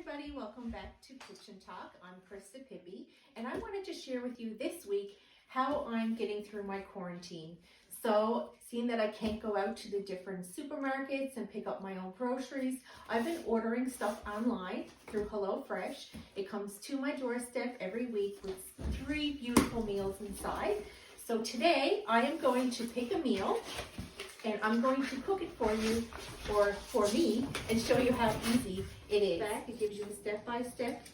everybody, welcome back to Kitchen Talk. I'm Krista Pippi, and I wanted to share with you this week how I'm getting through my quarantine. So, seeing that I can't go out to the different supermarkets and pick up my own groceries, I've been ordering stuff online through HelloFresh. It comes to my doorstep every week with 3 beautiful meals inside. So today, I am going to pick a meal and I'm going to cook it for you, or for me, and show you how easy it is. It gives you a step-by-step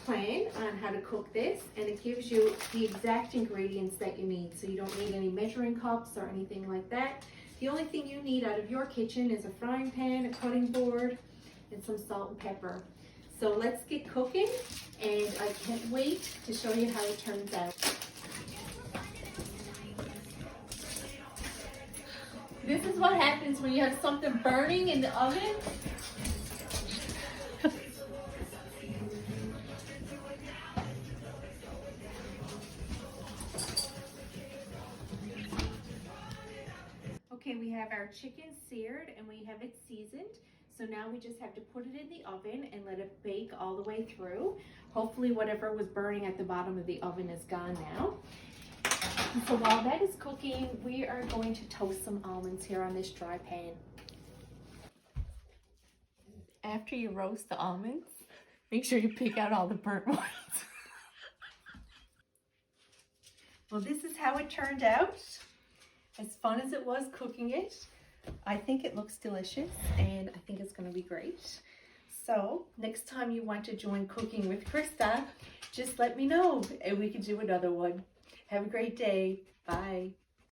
plan on how to cook this, and it gives you the exact ingredients that you need. So you don't need any measuring cups or anything like that. The only thing you need out of your kitchen is a frying pan, a cutting board, and some salt and pepper. So let's get cooking, and I can't wait to show you how it turns out. This is what happens when you have something burning in the oven. Okay, we have our chicken seared and we have it seasoned. So now we just have to put it in the oven and let it bake all the way through. Hopefully whatever was burning at the bottom of the oven is gone now. So while that is cooking, we are going to toast some almonds here on this dry pan. After you roast the almonds, make sure you pick out all the burnt ones. Well, this is how it turned out. As fun as it was cooking it, I think it looks delicious and I think it's going to be great. So next time you want to join cooking with Krista, just let me know and we can do another one. Have a great day. Bye.